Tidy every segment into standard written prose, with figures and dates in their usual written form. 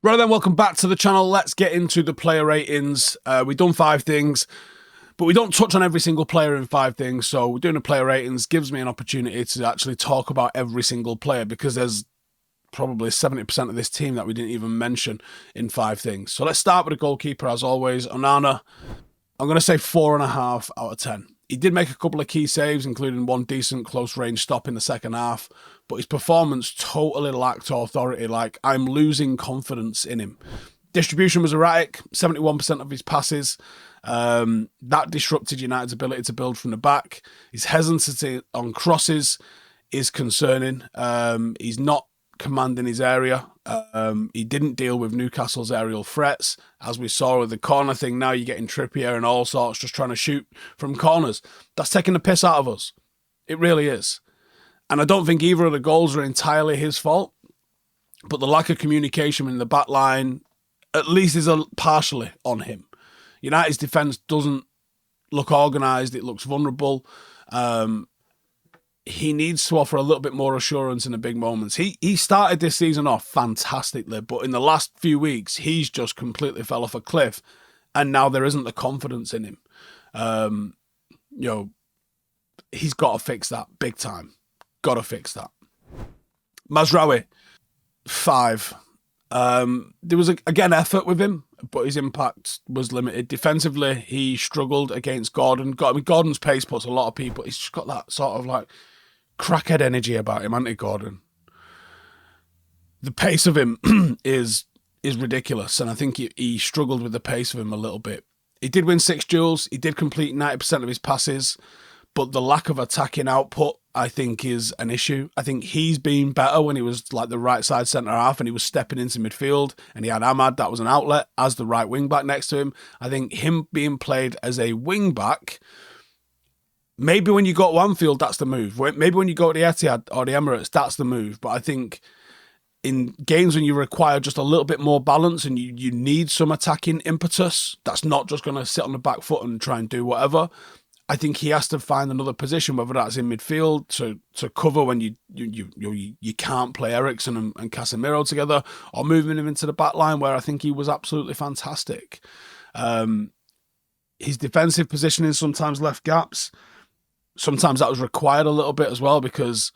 Right then, welcome back to the channel. Let's get into the player ratings. We've done 5 things, but we don't touch on every single player in 5 things. So doing the player ratings gives me an opportunity to actually talk about every single player, because there's probably 70% of this team that we didn't even mention in 5 things. So let's start with the goalkeeper, as always. Onana, I'm going to say 4.5 out of 10. He did make a couple of key saves, including one decent close-range stop in the second half, but his performance totally lacked authority. Like, I'm losing confidence in him. Distribution was erratic, 71% of his passes. That disrupted United's ability to build from the back. His hesitancy on crosses is concerning. He's not commanding his area. He didn't deal with Newcastle's aerial threats, as we saw with the corner thing. Now you're getting Trippier and all sorts just trying to shoot from corners. That's taking the piss out of us. It really is. And I don't think either of the goals are entirely his fault, but the lack of communication in the back line at least is partially on him. United's defence doesn't look organised. It looks vulnerable. He needs to offer a little bit more assurance in the big moments. He started this season off fantastically, but in the last few weeks, he's just completely fell off a cliff, and now there isn't the confidence in him. He's got to fix that big time. Got to fix that. Mazraoui, 5. There was, again, effort with him, but his impact was limited. Defensively, he struggled against Gordon. Gordon's pace puts a lot of people. He's just got that sort of like crackhead energy about him, hasn't he, Gordon? The pace of him is ridiculous, and I think he struggled with the pace of him a little bit. He did win 6 duels. He did complete 90% of his passes, but the lack of attacking output, I think, is an issue. I think he's been better when he was like the right side centre half and he was stepping into midfield, and he had Ahmad, that was an outlet, as the right wing back next to him. I think him being played as a wing back, maybe when you go to Anfield, that's the move. Maybe when you go to the Etihad or the Emirates, that's the move. But I think in games when you require just a little bit more balance and you need some attacking impetus, that's not just going to sit on the back foot and try and do whatever. I think he has to find another position, whether that's in midfield to cover when you can't play Eriksen and Casemiro together, or moving him into the back line, where I think he was absolutely fantastic. His defensive positioning sometimes left gaps. Sometimes that was required a little bit as well, because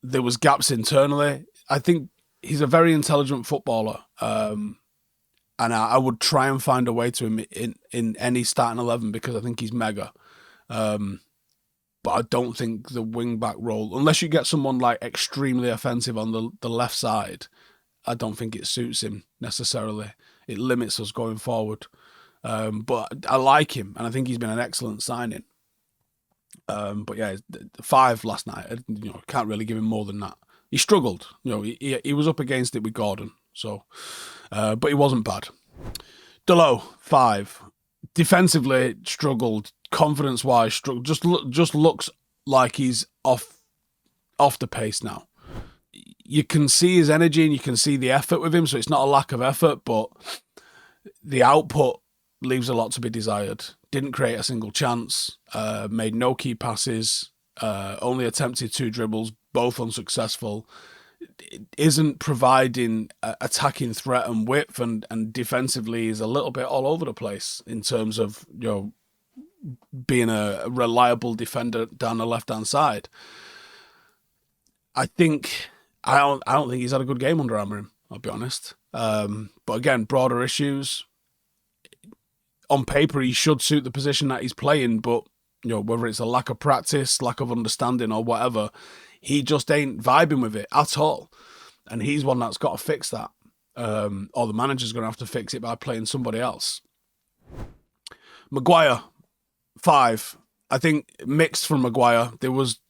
there was gaps internally. I think he's a very intelligent footballer, and I would try and find a way to him in any starting 11, because I think he's mega. But I don't think the wing-back role, unless you get someone like extremely offensive on the left side, I don't think it suits him necessarily. It limits us going forward. But I like him, and I think he's been an excellent signing. But yeah, 5 last night. Can't really give him more than that. He struggled. He was up against it with Gordon. So, but he wasn't bad. Delo, 5. Defensively struggled. Confidence-wise, struggled. Just looks like he's off the pace now. You can see his energy and you can see the effort with him, so it's not a lack of effort, but the output leaves a lot to be desired. Didn't create a single chance, made no key passes, only attempted 2 dribbles, both unsuccessful. It isn't providing attacking threat and width, and defensively is a little bit all over the place in terms of being a reliable defender down the left-hand side. I don't think he's had a good game under Amorim, I'll be honest. But again, broader issues. On paper, he should suit the position that he's playing, but whether it's a lack of practice, lack of understanding, or whatever, he just ain't vibing with it at all. And he's one that's got to fix that. Or the manager's going to have to fix it by playing somebody else. Maguire, 5. I think mixed from Maguire. There was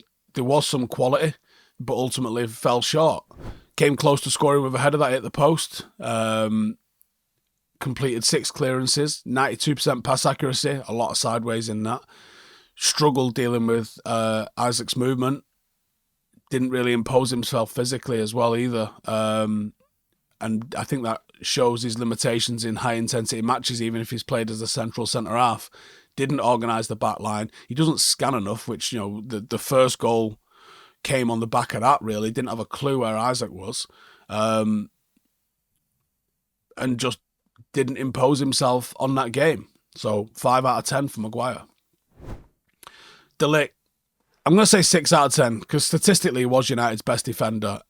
some quality, but ultimately fell short. Came close to scoring with a header that hit the post. Completed 6 clearances, 92% pass accuracy, a lot of sideways in that. Struggled dealing with Isaac's movement. Didn't really impose himself physically as well either. And I think that shows his limitations in high-intensity matches, even if he's played as a central centre-half. Didn't organise the back line. He doesn't scan enough, which, the first goal came on the back of that, really. Didn't have a clue where Isaac was. and just didn't impose himself on that game. So 5 out of 10 for Maguire. De Ligt, I'm going to say 6 out of 10 because statistically he was United's best defender.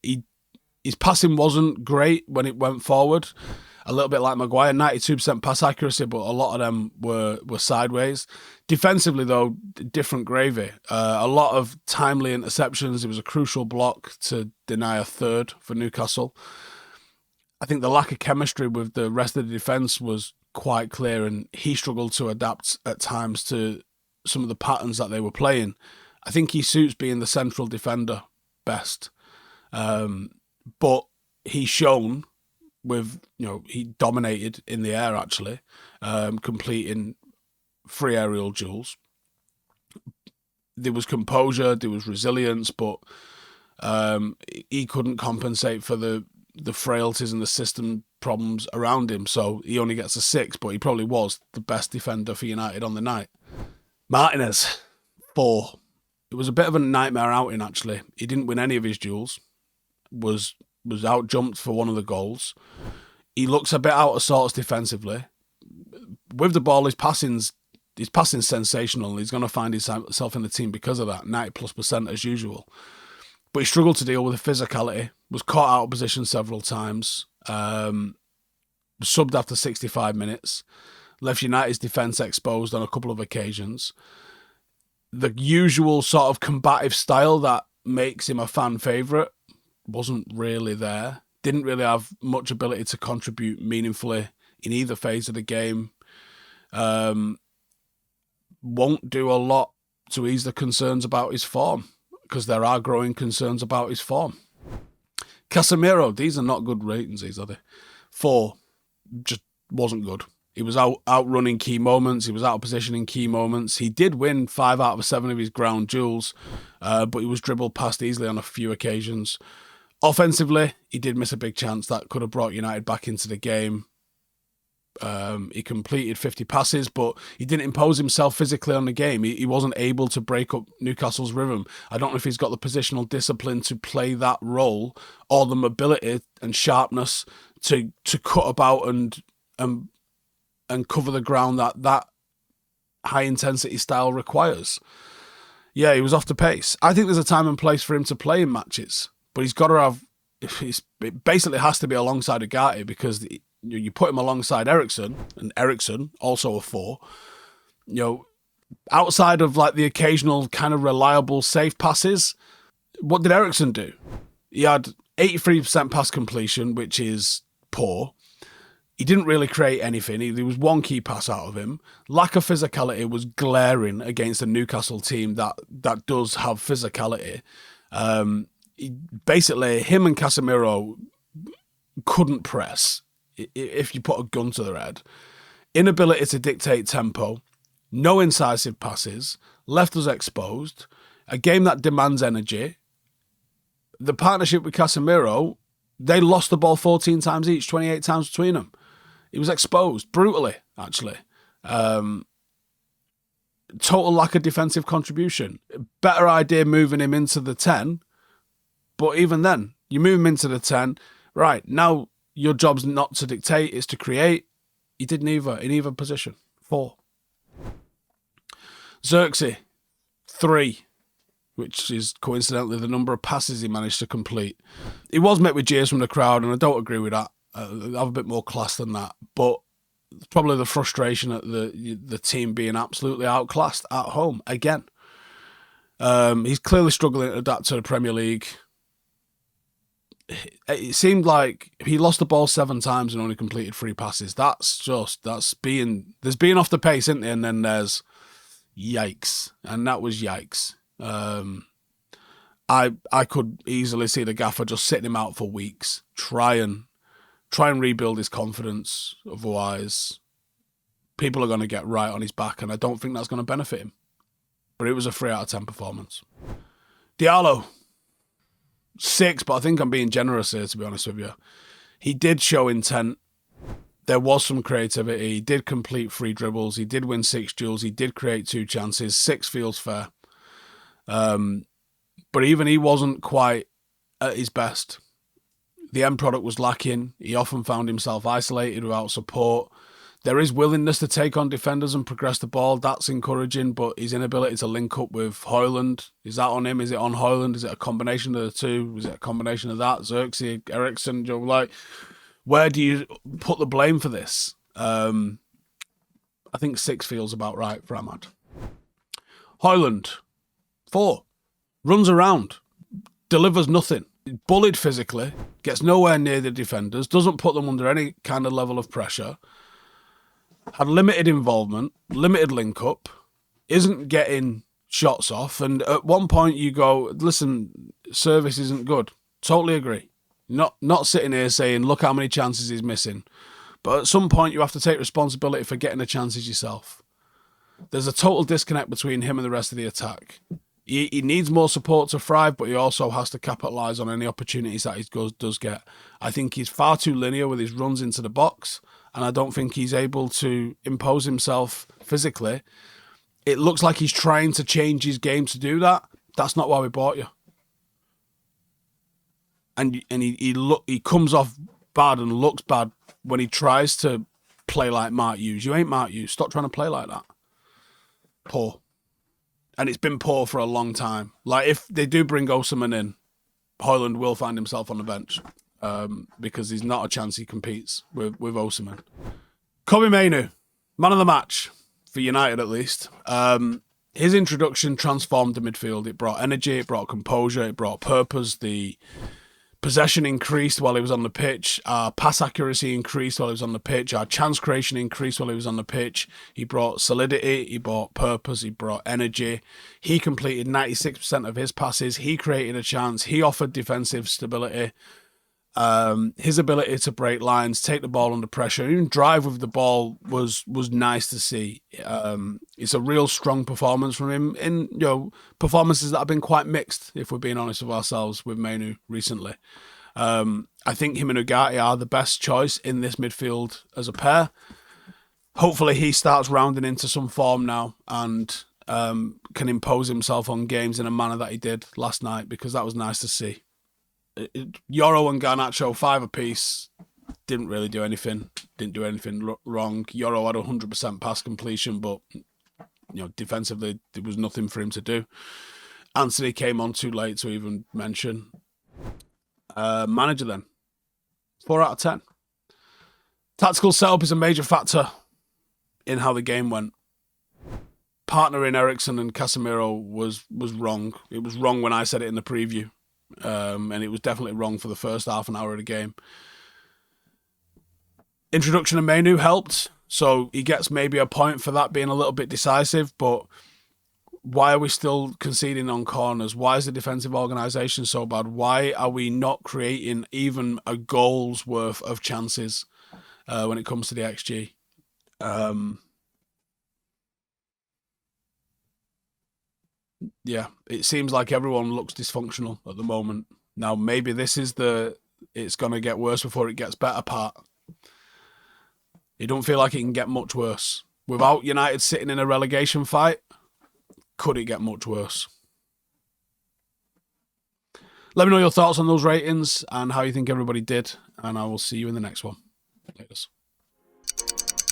His passing wasn't great when it went forward. A little bit like Maguire, 92% pass accuracy, but a lot of them were sideways. Defensively, though, different gravy. A lot of timely interceptions. It was a crucial block to deny a third for Newcastle. I think the lack of chemistry with the rest of the defence was quite clear, and he struggled to adapt at times to some of the patterns that they were playing. I think he suits being the central defender best. But he's shown with, he dominated in the air, actually, completing 3 aerial duels. There was composure, there was resilience, but he couldn't compensate for the frailties and the system problems around him. So he only gets a 6, but he probably was the best defender for United on the night. Martinez, 4. It was a bit of a nightmare outing, actually. He didn't win any of his duels. Was out-jumped for one of the goals. He looks a bit out of sorts defensively. With the ball, his passing's sensational. He's going to find himself in the team because of that, 90+% as usual. But he struggled to deal with the physicality, was caught out of position several times, subbed after 65 minutes, left United's defence exposed on a couple of occasions. The usual sort of combative style that makes him a fan favourite wasn't really there. Didn't really have much ability to contribute meaningfully in either phase of the game. Won't do a lot to ease the concerns about his form, because there are growing concerns about his form. Casemiro, these are not good ratings, these are they? 4, just wasn't good. He was outrunning key moments. He was out of position in key moments. He did win 5 out of 7 of his ground duels, but he was dribbled past easily on a few occasions. Offensively, he did miss a big chance that could have brought United back into the game. He completed 50 passes, but he didn't impose himself physically on the game. He wasn't able to break up Newcastle's rhythm. I don't know if he's got the positional discipline to play that role, or the mobility and sharpness to cut about and cover the ground that high intensity style requires. Yeah, he was off the pace. I think there's a time and place for him to play in matches, but he's got to have. It basically has to be alongside Ugarte, because you put him alongside Eriksen, and Eriksen also a 4. Outside of like the occasional kind of reliable safe passes, what did Eriksen do? He had 83% pass completion, which is poor. He didn't really create anything. There was one key pass out of him. Lack of physicality was glaring against a Newcastle team that does have physicality. Basically, him and Casemiro couldn't press if you put a gun to their head. Inability to dictate tempo, no incisive passes, left us exposed. A game that demands energy. The partnership with Casemiro, they lost the ball 14 times each, 28 times between them. He was exposed, brutally, actually. Total lack of defensive contribution. Better idea moving him into the 10, but even then, you move him into the 10, right, now your job's not to dictate, it's to create. He did neither in either position. 4. Xerxes, 3, which is coincidentally the number of passes he managed to complete. He was met with jeers from the crowd, and I don't agree with that. I have a bit more class than that, but probably the frustration at the team being absolutely outclassed at home again. He's clearly struggling to adapt to the Premier League. It seemed like he lost the ball 7 times and only completed 3 passes. There's being off the pace, isn't there? And then there's yikes, and that was yikes. I could easily see the gaffer just sitting him out for weeks, try and rebuild his confidence. Otherwise, people are going to get right on his back, and I don't think that's going to benefit him. But it was a 3 out of 10 performance. Diallo, 6, but I think I'm being generous here, to be honest with you. He did show intent. There was some creativity. He did complete 3 dribbles. He did win 6 duels. He did create 2 chances. 6 feels fair. But even he wasn't quite at his best. The end product was lacking. He often found himself isolated without support. There is willingness to take on defenders and progress the ball. That's encouraging, but his inability to link up with Højlund, is that on him? Is it on Højlund? Is it a combination of the two? Is it a combination of that? Xerxes, Eriksen, like, where do you put the blame for this? I think 6 feels about right for Ahmad. Højlund, 4. Runs around, delivers nothing. Bullied physically, gets nowhere near the defenders, doesn't put them under any kind of level of pressure. Had limited involvement, limited link-up, isn't getting shots off. And at one point you go, listen, service isn't good. Totally agree. Not sitting here saying, look how many chances he's missing. But at some point you have to take responsibility for getting the chances yourself. There's a total disconnect between him and the rest of the attack. He needs more support to thrive, but he also has to capitalise on any opportunities that he does get. I think he's far too linear with his runs into the box, and I don't think he's able to impose himself physically. It looks like he's trying to change his game to do that. That's not why we bought you. And he comes off bad and looks bad when he tries to play like Mark Hughes. You ain't Mark Hughes. Stop trying to play like that. Poor. And it's been poor for a long time. Like, if they do bring Osimhen in, Højlund will find himself on the bench because there's not a chance he competes with Osimhen. Kobbie Mainoo, man of the match, for United at least. His introduction transformed the midfield. It brought energy, it brought composure, it brought purpose. The possession increased while he was on the pitch. Our pass accuracy increased while he was on the pitch. Our chance creation increased while he was on the pitch. He brought solidity. He brought purpose. He brought energy. He completed 96% of his passes. He created a chance. He offered defensive stability. His ability to break lines, take the ball under pressure, even drive with the ball was nice to see. It's a real strong performance from him in performances that have been quite mixed, if we're being honest with ourselves, with Mainoo recently. I think him and Ugarte are the best choice in this midfield as a pair. Hopefully he starts rounding into some form now and can impose himself on games in a manner that he did last night, because that was nice to see. Yoro and Garnacho 5 apiece, didn't really do anything. Didn't do anything wrong. Yoro had 100% pass completion, but defensively there was nothing for him to do. Anthony came on too late to even mention. Manager then, 4 out of 10. Tactical setup is a major factor in how the game went. Partnering Eriksen and Casemiro was wrong. It was wrong when I said it in the preview. And it was definitely wrong for the first half an hour of the game. Introduction of Mainoo helped, so he gets maybe a point for that being a little bit decisive, but why are we still conceding on corners? Why is the defensive organisation so bad? Why are we not creating even a goal's worth of chances when it comes to the XG? Yeah, it seems like everyone looks dysfunctional at the moment. Now, maybe this is it's going to get worse before it gets better part. It don't feel like it can get much worse. Without United sitting in a relegation fight, could it get much worse? Let me know your thoughts on those ratings and how you think everybody did, and I will see you in the next one. Laters.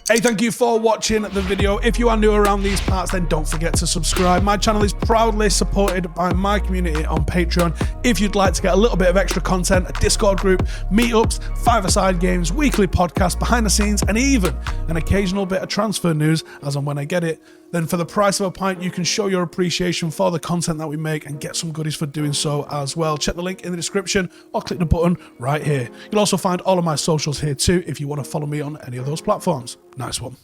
Hey, thank you for watching the video. If you are new around these parts, then don't forget to subscribe. My channel is proudly supported by my community on Patreon. If you'd like to get a little bit of extra content, a Discord group, meetups, 5-a-side games, weekly podcasts, behind the scenes, and even an occasional bit of transfer news as and when I get it, then for the price of a pint, you can show your appreciation for the content that we make and get some goodies for doing so as well. Check the link in the description or click the button right here. You'll also find all of my socials here too if you want to follow me on any of those platforms. Nice one.